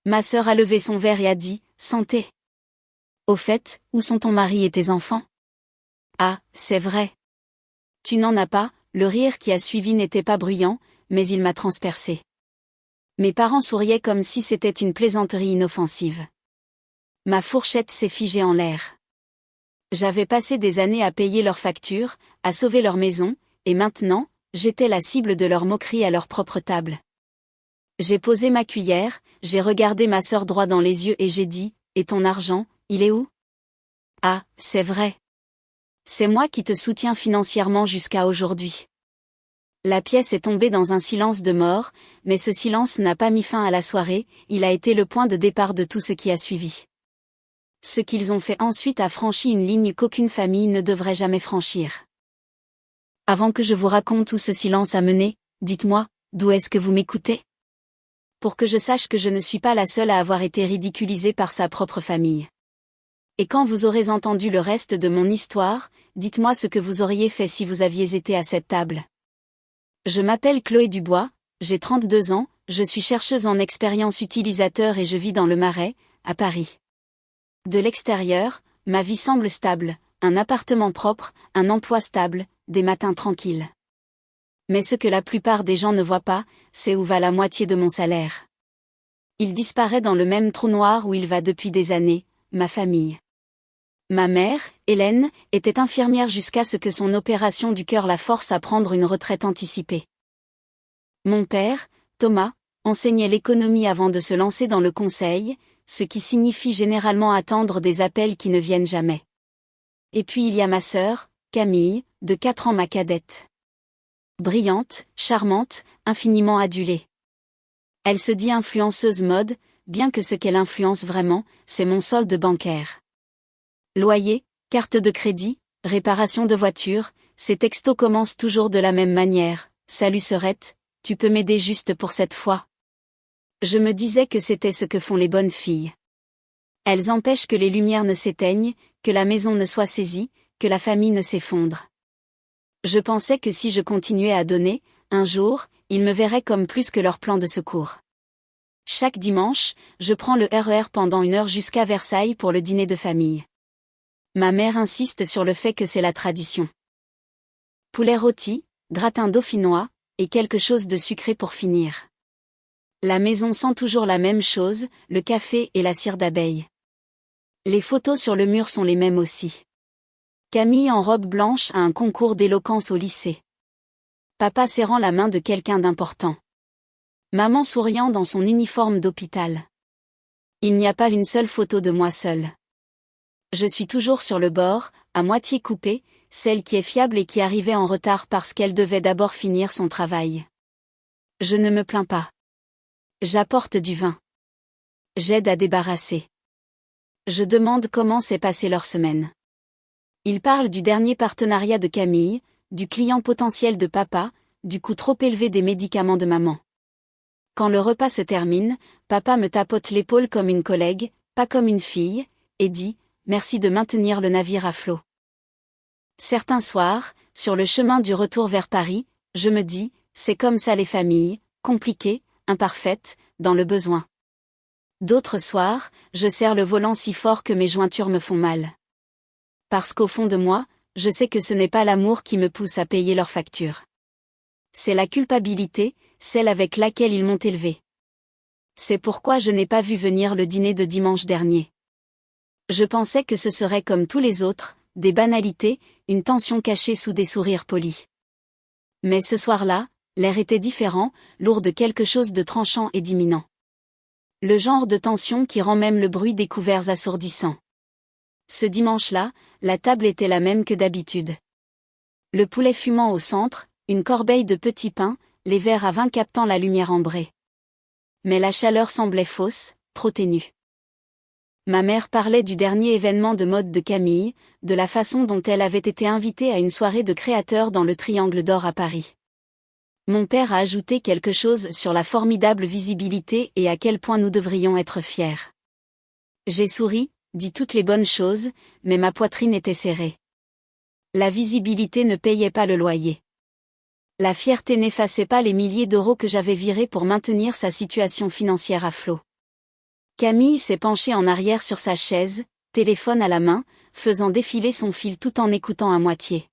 Ma sœur a levé son verre et a dit « Santé ». Au fait, où sont ton mari et tes enfants? Ah, c'est vrai. Tu n'en as pas. Le rire qui a suivi n'était pas bruyant, mais il m'a transpercé. Mes parents souriaient comme si c'était une plaisanterie inoffensive. Ma fourchette s'est figée en l'air. J'avais passé des années à payer leurs factures, à sauver leur maison, et maintenant, j'étais la cible de leurs moqueries à leur propre table. J'ai posé ma cuillère, j'ai regardé ma sœur droit dans les yeux et j'ai dit « Et ton argent, il est où ?» Ah, c'est vrai. C'est moi qui te soutiens financièrement jusqu'à aujourd'hui. La pièce est tombée dans un silence de mort, mais ce silence n'a pas mis fin à la soirée, il a été le point de départ de tout ce qui a suivi. Ce qu'ils ont fait ensuite a franchi une ligne qu'aucune famille ne devrait jamais franchir. Avant que je vous raconte où ce silence a mené, dites-moi, d'où est-ce que vous m'écoutez? Pour que je sache que je ne suis pas la seule à avoir été ridiculisée par sa propre famille. Et quand vous aurez entendu le reste de mon histoire, dites-moi ce que vous auriez fait si vous aviez été à cette table. Je m'appelle Chloé Dubois, j'ai 32 ans, je suis chercheuse en expérience utilisateur et je vis dans le Marais, à Paris. De l'extérieur, ma vie semble stable, un appartement propre, un emploi stable, des matins tranquilles. Mais ce que la plupart des gens ne voient pas, c'est où va la moitié de mon salaire. Il disparaît dans le même trou noir où il va depuis des années, ma famille. Ma mère, Hélène, était infirmière jusqu'à ce que son opération du cœur la force à prendre une retraite anticipée. Mon père, Thomas, enseignait l'économie avant de se lancer dans le conseil, ce qui signifie généralement attendre des appels qui ne viennent jamais. Et puis il y a ma sœur, Camille, de 4 ans ma cadette. Brillante, charmante, infiniment adulée. Elle se dit influenceuse mode, bien que ce qu'elle influence vraiment, c'est mon solde bancaire. Loyer, carte de crédit, réparation de voiture, ces textos commencent toujours de la même manière. Salut sœurette, tu peux m'aider juste pour cette fois? Je me disais que c'était ce que font les bonnes filles. Elles empêchent que les lumières ne s'éteignent, que la maison ne soit saisie, que la famille ne s'effondre. Je pensais que si je continuais à donner, un jour, ils me verraient comme plus que leur plan de secours. Chaque dimanche, je prends le RER pendant 1 heure jusqu'à Versailles pour le dîner de famille. Ma mère insiste sur le fait que c'est la tradition. Poulet rôti, gratin dauphinois, et quelque chose de sucré pour finir. La maison sent toujours la même chose, le café et la cire d'abeille. Les photos sur le mur sont les mêmes aussi. Camille en robe blanche à un concours d'éloquence au lycée. Papa serrant la main de quelqu'un d'important. Maman souriant dans son uniforme d'hôpital. Il n'y a pas une seule photo de moi seule. Je suis toujours sur le bord, à moitié coupée, celle qui est fiable et qui arrivait en retard parce qu'elle devait d'abord finir son travail. Je ne me plains pas. J'apporte du vin. J'aide à débarrasser. Je demande comment s'est passée leur semaine. Ils parlent du dernier partenariat de Camille, du client potentiel de papa, du coût trop élevé des médicaments de maman. Quand le repas se termine, papa me tapote l'épaule comme une collègue, pas comme une fille, et dit « Merci de maintenir le navire à flot ». Certains soirs, sur le chemin du retour vers Paris, je me dis « C'est comme ça les familles, compliquées, imparfaites, dans le besoin ». D'autres soirs, je serre le volant si fort que mes jointures me font mal. Parce qu'au fond de moi, je sais que ce n'est pas l'amour qui me pousse à payer leurs factures. C'est la culpabilité, celle avec laquelle ils m'ont élevé. C'est pourquoi je n'ai pas vu venir le dîner de dimanche dernier. Je pensais que ce serait comme tous les autres, des banalités, une tension cachée sous des sourires polis. Mais ce soir-là, l'air était différent, lourd de quelque chose de tranchant et d'imminent. Le genre de tension qui rend même le bruit des couverts assourdissant. Ce dimanche-là, la table était la même que d'habitude. Le poulet fumant au centre, une corbeille de petits pains, les verres à vin captant la lumière ambrée. Mais la chaleur semblait fausse, trop ténue. Ma mère parlait du dernier événement de mode de Camille, de la façon dont elle avait été invitée à une soirée de créateurs dans le Triangle d'Or à Paris. Mon père a ajouté quelque chose sur la formidable visibilité et à quel point nous devrions être fiers. J'ai souri, dit toutes les bonnes choses, mais ma poitrine était serrée. La visibilité ne payait pas le loyer. La fierté n'effaçait pas les milliers d'euros que j'avais virés pour maintenir sa situation financière à flot. Camille s'est penchée en arrière sur sa chaise, téléphone à la main, faisant défiler son fil tout en écoutant à moitié.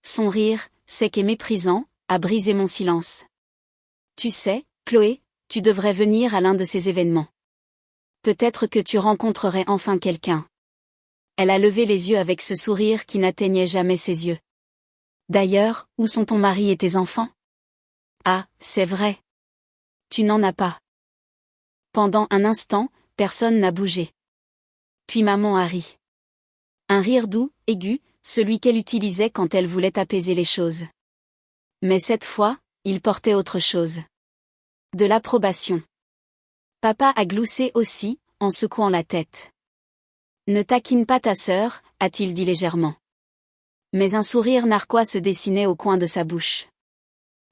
Son rire, sec et méprisant, a brisé mon silence. Tu sais, Chloé, tu devrais venir à l'un de ces événements. Peut-être que tu rencontrerais enfin quelqu'un. Elle a levé les yeux avec ce sourire qui n'atteignait jamais ses yeux. D'ailleurs, où sont ton mari et tes enfants? Ah, c'est vrai. Tu n'en as pas. Pendant un instant, personne n'a bougé. Puis maman a ri. Un rire doux, aigu, celui qu'elle utilisait quand elle voulait apaiser les choses. Mais cette fois, il portait autre chose. De l'approbation. Papa a gloussé aussi, en secouant la tête. Ne taquine pas ta sœur, a-t-il dit légèrement. Mais un sourire narquois se dessinait au coin de sa bouche.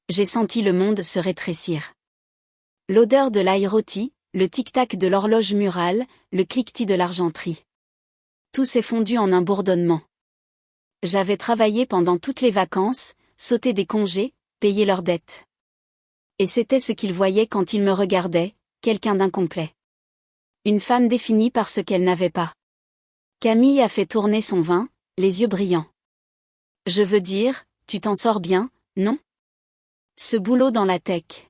J'ai senti le monde se rétrécir. L'odeur de l'ail rôti, le tic-tac de l'horloge murale, le cliquetis de l'argenterie. Tout s'est fondu en un bourdonnement. J'avais travaillé pendant toutes les vacances, sauté des congés, payé leurs dettes. Et c'était ce qu'ils voyaient quand ils me regardaient, quelqu'un d'incomplet. Une femme définie par ce qu'elle n'avait pas. Camille a fait tourner son vin, les yeux brillants. Je veux dire, tu t'en sors bien, non? Ce boulot dans la tech.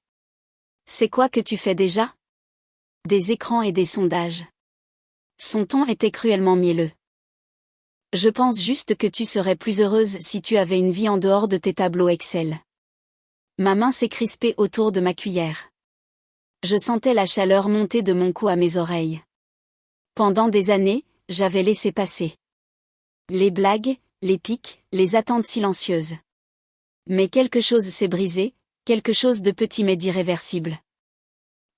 C'est quoi que tu fais déjà? Des écrans et des sondages. Son ton était cruellement mielleux. Je pense juste que tu serais plus heureuse si tu avais une vie en dehors de tes tableaux Excel. Ma main s'est crispée autour de ma cuillère. Je sentais la chaleur monter de mon cou à mes oreilles. Pendant des années, j'avais laissé passer. Les blagues, les piques, les attentes silencieuses. Mais quelque chose s'est brisé, quelque chose de petit mais d'irréversible.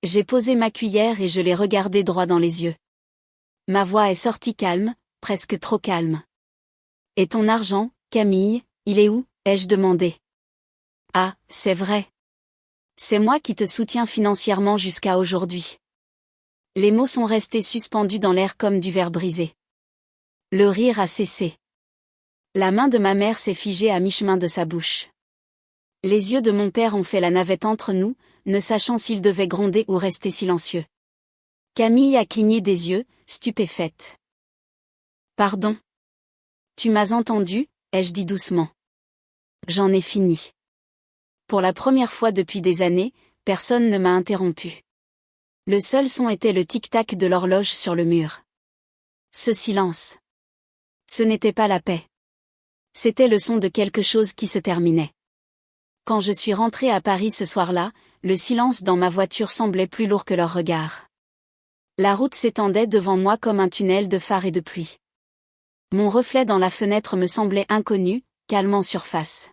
J'ai posé ma cuillère et je l'ai regardé droit dans les yeux. Ma voix est sortie calme, presque trop calme. Et ton argent, Camille, il est où? Ai-je demandé. Ah, c'est vrai. C'est moi qui te soutiens financièrement jusqu'à aujourd'hui. Les mots sont restés suspendus dans l'air comme du verre brisé. Le rire a cessé. La main de ma mère s'est figée à mi-chemin de sa bouche. Les yeux de mon père ont fait la navette entre nous, ne sachant s'il devait gronder ou rester silencieux. Camille a cligné des yeux, stupéfaite. Pardon. Tu m'as entendu, ai-je dit doucement. J'en ai fini. Pour la première fois depuis des années, personne ne m'a interrompu. Le seul son était le tic-tac de l'horloge sur le mur. Ce silence. Ce n'était pas la paix. C'était le son de quelque chose qui se terminait. Quand je suis rentrée à Paris ce soir-là, le silence dans ma voiture semblait plus lourd que leur regard. La route s'étendait devant moi comme un tunnel de phare et de pluie. Mon reflet dans la fenêtre me semblait inconnu, calme en surface.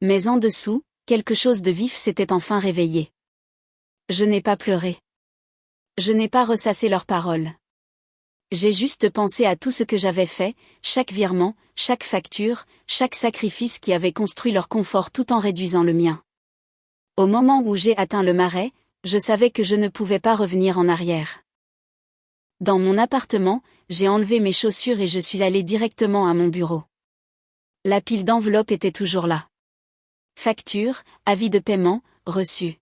Mais en dessous, quelque chose de vif s'était enfin réveillé. Je n'ai pas pleuré. Je n'ai pas ressassé leurs paroles. J'ai juste pensé à tout ce que j'avais fait, chaque virement, chaque facture, chaque sacrifice qui avait construit leur confort tout en réduisant le mien. Au moment où j'ai atteint le marais, je savais que je ne pouvais pas revenir en arrière. Dans mon appartement, j'ai enlevé mes chaussures et je suis allée directement à mon bureau. La pile d'enveloppes était toujours là. Factures, avis de paiement, reçus.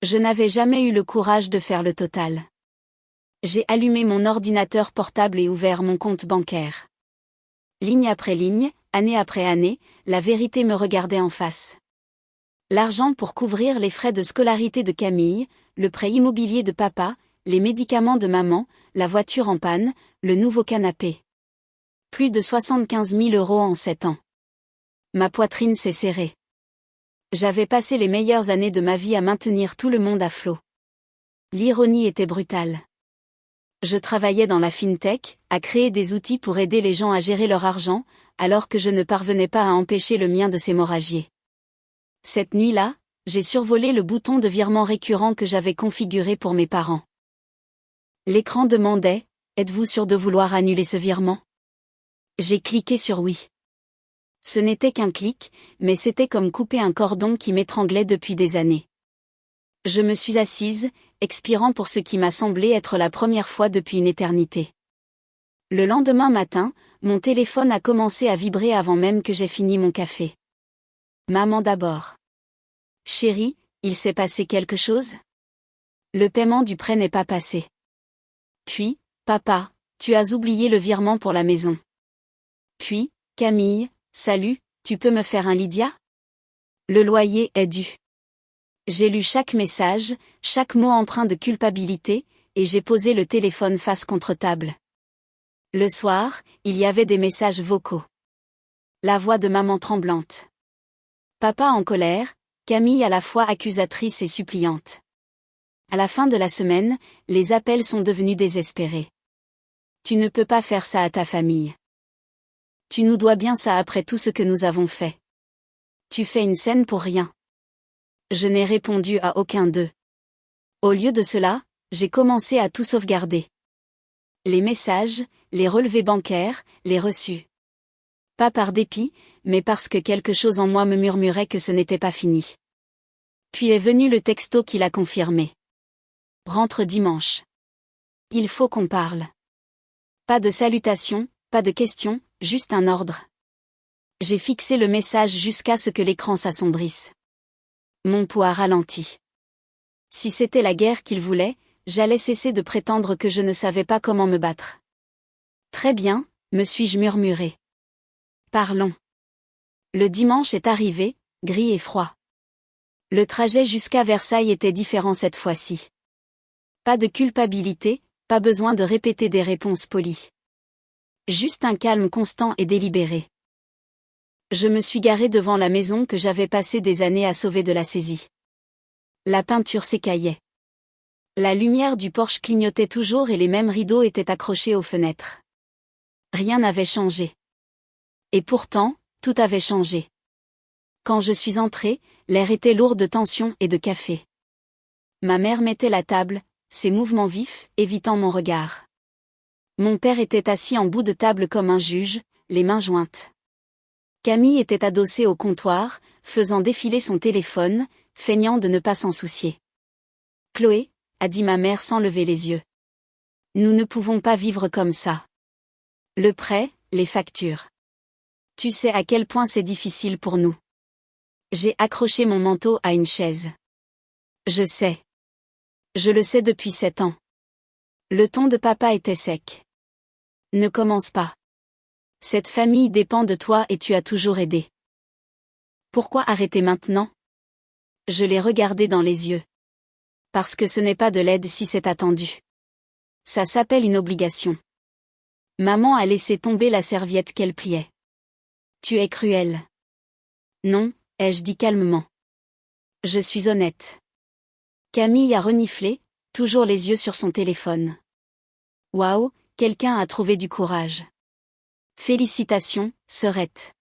Je n'avais jamais eu le courage de faire le total. J'ai allumé mon ordinateur portable et ouvert mon compte bancaire. Ligne après ligne, année après année, la vérité me regardait en face. L'argent pour couvrir les frais de scolarité de Camille, le prêt immobilier de papa, les médicaments de maman, la voiture en panne, le nouveau canapé. Plus de 75 000 € en 7 ans. Ma poitrine s'est serrée. J'avais passé les meilleures années de ma vie à maintenir tout le monde à flot. L'ironie était brutale. Je travaillais dans la fintech, à créer des outils pour aider les gens à gérer leur argent, alors que je ne parvenais pas à empêcher le mien de s'hémorragier. Cette nuit-là, j'ai survolé le bouton de virement récurrent que j'avais configuré pour mes parents. L'écran demandait « Êtes-vous sûr de vouloir annuler ce virement ?» J'ai cliqué sur oui. Ce n'était qu'un clic, mais c'était comme couper un cordon qui m'étranglait depuis des années. Je me suis assise, expirant pour ce qui m'a semblé être la première fois depuis une éternité. Le lendemain matin, mon téléphone a commencé à vibrer avant même que j'aie fini mon café. Maman d'abord. Chérie, il s'est passé quelque chose? Le paiement du prêt n'est pas passé. Puis, papa, tu as oublié le virement pour la maison. Puis, Camille, salut, tu peux me faire un Lydia? Le loyer est dû. J'ai lu chaque message, chaque mot empreint de culpabilité, et j'ai posé le téléphone face contre table. Le soir, il y avait des messages vocaux. La voix de maman tremblante. Papa en colère, Camille à la fois accusatrice et suppliante. À la fin de la semaine, les appels sont devenus désespérés. Tu ne peux pas faire ça à ta famille. Tu nous dois bien ça après tout ce que nous avons fait. Tu fais une scène pour rien. Je n'ai répondu à aucun d'eux. Au lieu de cela, j'ai commencé à tout sauvegarder. Les messages, les relevés bancaires, les reçus. Pas par dépit, mais parce que quelque chose en moi me murmurait que ce n'était pas fini. Puis est venu le texto qui l'a confirmé. Rentre dimanche. Il faut qu'on parle. Pas de salutations, pas de questions, juste un ordre. J'ai fixé le message jusqu'à ce que l'écran s'assombrisse. Mon pouls a ralenti. Si c'était la guerre qu'il voulait, j'allais cesser de prétendre que je ne savais pas comment me battre. Très bien, me suis-je murmuré. Parlons. Le dimanche est arrivé, gris et froid. Le trajet jusqu'à Versailles était différent cette fois-ci. Pas de culpabilité, pas besoin de répéter des réponses polies. Juste un calme constant et délibéré. Je me suis garé devant la maison que j'avais passé des années à sauver de la saisie. La peinture s'écaillait. La lumière du porche clignotait toujours et les mêmes rideaux étaient accrochés aux fenêtres. Rien n'avait changé. Et pourtant, tout avait changé. Quand je suis entrée, l'air était lourd de tension et de café. Ma mère mettait la table, ses mouvements vifs, évitant mon regard. Mon père était assis en bout de table comme un juge, les mains jointes. Camille était adossée au comptoir, faisant défiler son téléphone, feignant de ne pas s'en soucier. « Chloé », a dit ma mère sans lever les yeux. « Nous ne pouvons pas vivre comme ça. Le prêt, les factures. Tu sais à quel point c'est difficile pour nous. » J'ai accroché mon manteau à une chaise. Je sais. Je le sais depuis 7 ans. Le ton de papa était sec. Ne commence pas. Cette famille dépend de toi et tu as toujours aidé. Pourquoi arrêter maintenant? Je l'ai regardé dans les yeux. Parce que ce n'est pas de l'aide si c'est attendu. Ça s'appelle une obligation. Maman a laissé tomber la serviette qu'elle pliait. Tu es cruelle. Non, ai-je dit calmement. Je suis honnête. Camille a reniflé, toujours les yeux sur son téléphone. Waouh, quelqu'un a trouvé du courage. Félicitations, sœurette.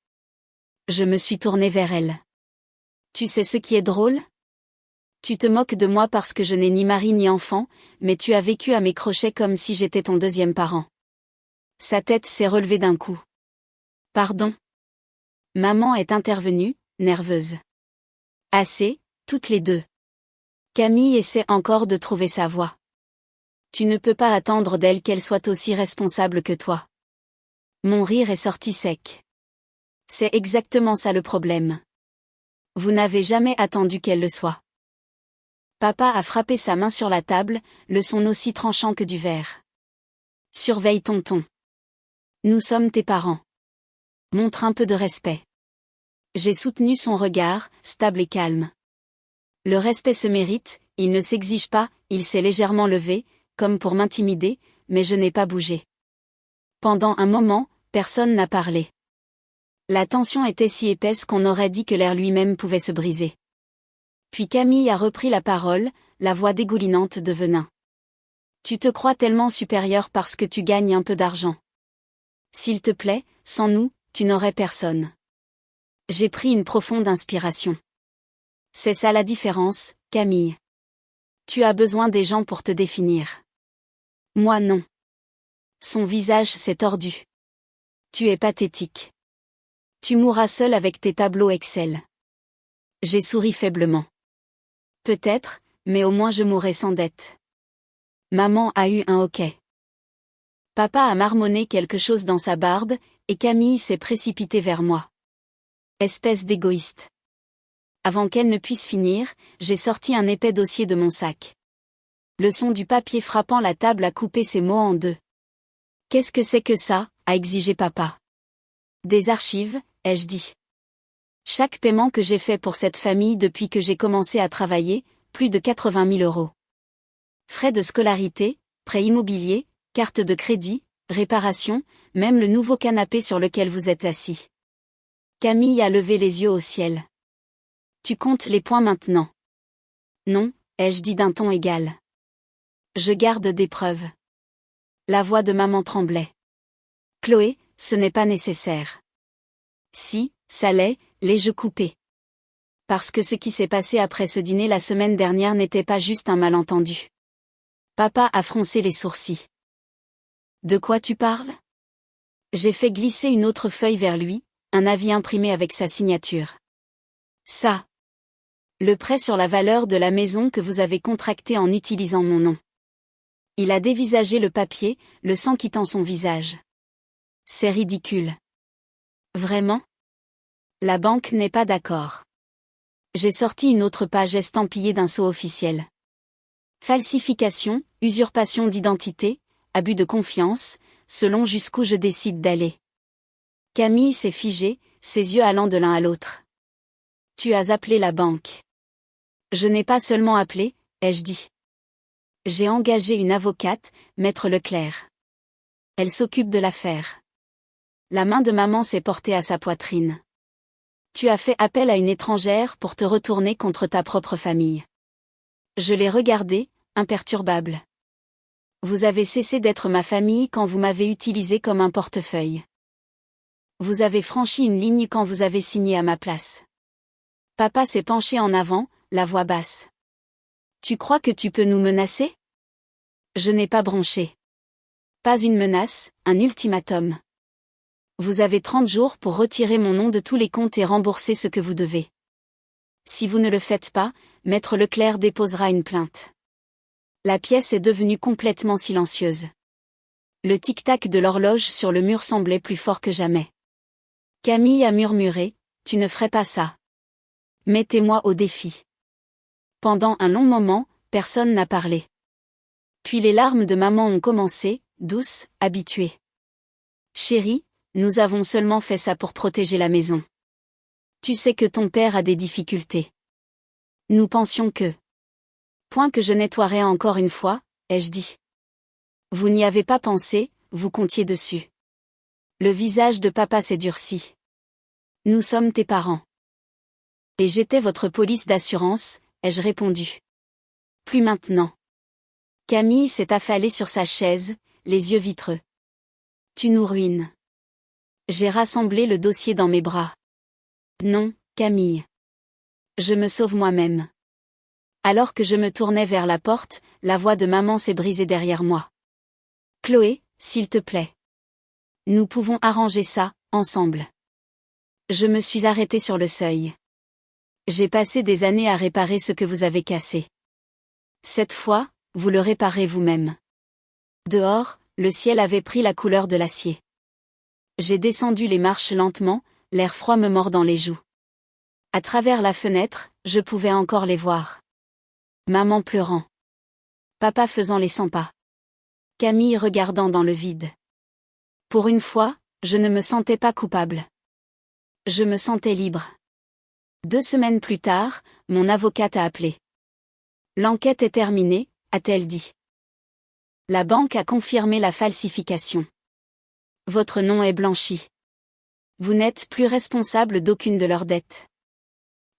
Je me suis tournée vers elle. Tu sais ce qui est drôle? Tu te moques de moi parce que je n'ai ni mari ni enfant, mais tu as vécu à mes crochets comme si j'étais ton deuxième parent. Sa tête s'est relevée d'un coup. Pardon. Maman est intervenue, nerveuse. Assez, toutes les deux. Camille essaie encore de trouver sa voie. Tu ne peux pas attendre d'elle qu'elle soit aussi responsable que toi. Mon rire est sorti sec. C'est exactement ça le problème. Vous n'avez jamais attendu qu'elle le soit. Papa a frappé sa main sur la table, le son aussi tranchant que du verre. Surveille tonton. Nous sommes tes parents. Montre un peu de respect. J'ai soutenu son regard, stable et calme. Le respect se mérite, il ne s'exige pas, il s'est légèrement levé, comme pour m'intimider, mais je n'ai pas bougé. Pendant un moment, personne n'a parlé. La tension était si épaisse qu'on aurait dit que l'air lui-même pouvait se briser. Puis Camille a repris la parole, la voix dégoulinante de venin. Tu te crois tellement supérieur parce que tu gagnes un peu d'argent. S'il te plaît, sans nous, tu n'aurais personne. J'ai pris une profonde inspiration. C'est ça la différence, Camille. Tu as besoin des gens pour te définir. Moi non. Son visage s'est tordu. Tu es pathétique. Tu mourras seul avec tes tableaux Excel. J'ai souri faiblement. Peut-être, mais au moins je mourrai sans dette. Maman a eu un hoquet. Papa a marmonné quelque chose dans sa barbe, et Camille s'est précipitée vers moi. Espèce d'égoïste. Avant qu'elle ne puisse finir, j'ai sorti un épais dossier de mon sac. Le son du papier frappant la table a coupé ses mots en deux. Qu'est-ce que c'est que ça, a exigé papa. Des archives, ai-je dit. Chaque paiement que j'ai fait pour cette famille depuis que j'ai commencé à travailler, plus de 80 000 euros. Frais de scolarité, prêt immobilier, carte de crédit, réparation, même le nouveau canapé sur lequel vous êtes assis. Camille a levé les yeux au ciel. Tu comptes les points maintenant. Non, ai-je dit d'un ton égal. Je garde des preuves. La voix de maman tremblait. Chloé, ce n'est pas nécessaire. Si, ça l'est, l'ai-je coupé. Parce que ce qui s'est passé après ce dîner la semaine dernière n'était pas juste un malentendu. Papa a froncé les sourcils. De quoi tu parles? J'ai fait glisser une autre feuille vers lui, un avis imprimé avec sa signature. Ça. Le prêt sur la valeur de la maison que vous avez contracté en utilisant mon nom. Il a dévisagé le papier, le sang quittant son visage. C'est ridicule. Vraiment? La banque n'est pas d'accord. J'ai sorti une autre page estampillée d'un sceau officiel. Falsification, usurpation d'identité, abus de confiance, selon jusqu'où je décide d'aller. Camille s'est figée, ses yeux allant de l'un à l'autre. Tu as appelé la banque. Je n'ai pas seulement appelé, ai-je dit. J'ai engagé une avocate, maître Leclerc. Elle s'occupe de l'affaire. La main de maman s'est portée à sa poitrine. Tu as fait appel à une étrangère pour te retourner contre ta propre famille. Je l'ai regardé, imperturbable. Vous avez cessé d'être ma famille quand vous m'avez utilisé comme un portefeuille. Vous avez franchi une ligne quand vous avez signé à ma place. Papa s'est penché en avant, la voix basse. Tu crois que tu peux nous menacer? Je n'ai pas bronché. Pas une menace, un ultimatum. Vous avez 30 jours pour retirer mon nom de tous les comptes et rembourser ce que vous devez. Si vous ne le faites pas, maître Leclerc déposera une plainte. La pièce est devenue complètement silencieuse. Le tic-tac de l'horloge sur le mur semblait plus fort que jamais. Camille a murmuré, tu ne ferais pas ça. Mettez-moi au défi. Pendant un long moment, personne n'a parlé. Puis les larmes de maman ont commencé, douces, habituées. Chérie, nous avons seulement fait ça pour protéger la maison. Tu sais que ton père a des difficultés. Nous pensions que... Point que je nettoierai encore une fois, ai-je dit. Vous n'y avez pas pensé, vous comptiez dessus. Le visage de papa s'est durci. Nous sommes tes parents. Et j'étais votre police d'assurance, ai-je répondu. Plus maintenant. Camille s'est affalée sur sa chaise, les yeux vitreux. Tu nous ruines. J'ai rassemblé le dossier dans mes bras. Non, Camille. Je me sauve moi-même. Alors que je me tournais vers la porte, la voix de maman s'est brisée derrière moi. Chloé, s'il te plaît. Nous pouvons arranger ça, ensemble. Je me suis arrêtée sur le seuil. J'ai passé des années à réparer ce que vous avez cassé. Cette fois, vous le réparez vous-même. Dehors, le ciel avait pris la couleur de l'acier. J'ai descendu les marches lentement, l'air froid me mordant les joues. À travers la fenêtre, je pouvais encore les voir. Maman pleurant. Papa faisant les 100 pas. Camille regardant dans le vide. Pour une fois, je ne me sentais pas coupable. Je me sentais libre. 2 semaines plus tard, mon avocate a appelé. L'enquête est terminée, a-t-elle dit. La banque a confirmé la falsification. Votre nom est blanchi. Vous n'êtes plus responsable d'aucune de leurs dettes.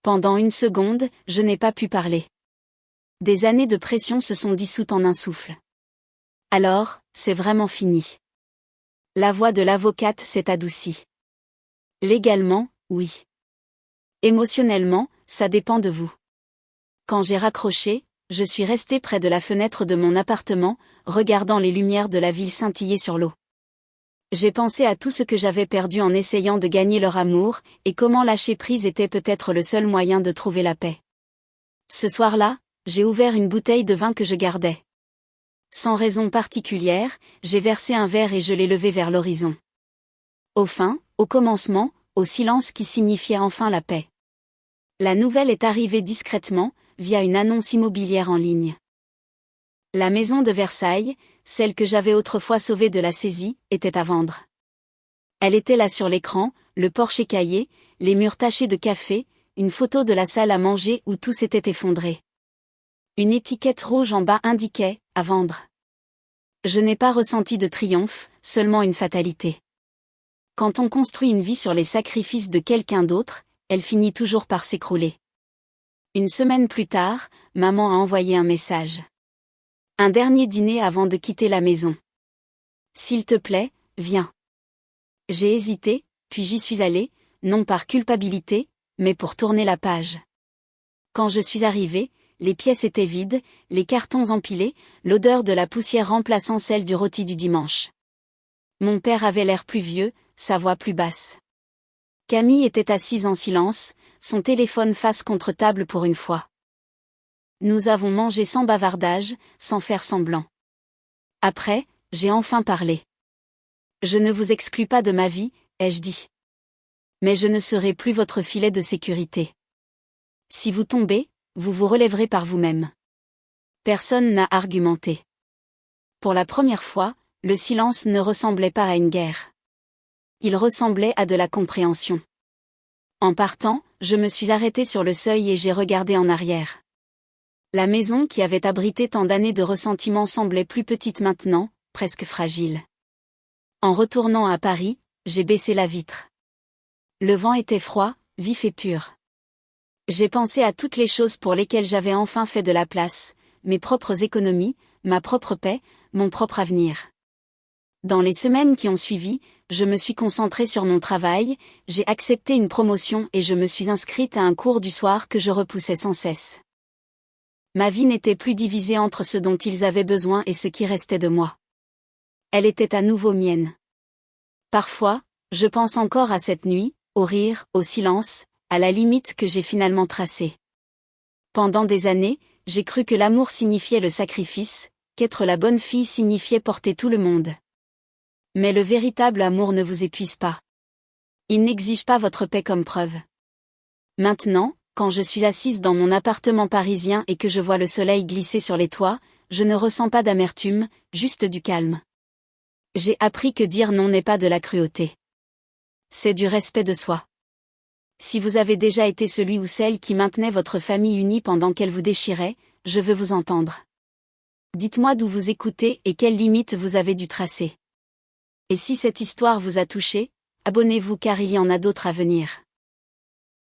Pendant une seconde, je n'ai pas pu parler. Des années de pression se sont dissoutes en un souffle. Alors, c'est vraiment fini. La voix de l'avocate s'est adoucie. Légalement, oui. Émotionnellement, ça dépend de vous. Quand j'ai raccroché, je suis restée près de la fenêtre de mon appartement, regardant les lumières de la ville scintiller sur l'eau. J'ai pensé à tout ce que j'avais perdu en essayant de gagner leur amour, et comment lâcher prise était peut-être le seul moyen de trouver la paix. Ce soir-là, j'ai ouvert une bouteille de vin que je gardais. Sans raison particulière, j'ai versé un verre et je l'ai levé vers l'horizon. Au fin, au commencement, au silence qui signifiait enfin la paix. La nouvelle est arrivée discrètement, via une annonce immobilière en ligne. La maison de Versailles, celle que j'avais autrefois sauvée de la saisie, était à vendre. Elle était là sur l'écran, le porche écaillé, les murs tachés de café, une photo de la salle à manger où tout s'était effondré. Une étiquette rouge en bas indiquait « à vendre ». Je n'ai pas ressenti de triomphe, seulement une fatalité. Quand on construit une vie sur les sacrifices de quelqu'un d'autre, elle finit toujours par s'écrouler. Une semaine plus tard, maman a envoyé un message. Un dernier dîner avant de quitter la maison. S'il te plaît, viens. J'ai hésité, puis j'y suis allée, non par culpabilité, mais pour tourner la page. Quand je suis arrivée, les pièces étaient vides, les cartons empilés, l'odeur de la poussière remplaçant celle du rôti du dimanche. Mon père avait l'air plus vieux, sa voix plus basse. Camille était assise en silence, son téléphone face contre table pour une fois. Nous avons mangé sans bavardage, sans faire semblant. Après, j'ai enfin parlé. Je ne vous exclus pas de ma vie, ai-je dit. Mais je ne serai plus votre filet de sécurité. Si vous tombez, vous vous relèverez par vous-même. Personne n'a argumenté. Pour la première fois, le silence ne ressemblait pas à une guerre. Il ressemblait à de la compréhension. En partant, je me suis arrêtée sur le seuil et j'ai regardé en arrière. La maison qui avait abrité tant d'années de ressentiment semblait plus petite maintenant, presque fragile. En retournant à Paris, j'ai baissé la vitre. Le vent était froid, vif et pur. J'ai pensé à toutes les choses pour lesquelles j'avais enfin fait de la place, mes propres économies, ma propre paix, mon propre avenir. Dans les semaines qui ont suivi, je me suis concentrée sur mon travail, j'ai accepté une promotion et je me suis inscrite à un cours du soir que je repoussais sans cesse. Ma vie n'était plus divisée entre ce dont ils avaient besoin et ce qui restait de moi. Elle était à nouveau mienne. Parfois, je pense encore à cette nuit, au rire, au silence, à la limite que j'ai finalement tracée. Pendant des années, j'ai cru que l'amour signifiait le sacrifice, qu'être la bonne fille signifiait porter tout le monde. Mais le véritable amour ne vous épuise pas. Il n'exige pas votre paix comme preuve. Maintenant, quand je suis assise dans mon appartement parisien et que je vois le soleil glisser sur les toits, je ne ressens pas d'amertume, juste du calme. J'ai appris que dire non n'est pas de la cruauté. C'est du respect de soi. Si vous avez déjà été celui ou celle qui maintenait votre famille unie pendant qu'elle vous déchirait, je veux vous entendre. Dites-moi d'où vous écoutez et quelles limites vous avez dû tracer. Et si cette histoire vous a touché, abonnez-vous car il y en a d'autres à venir.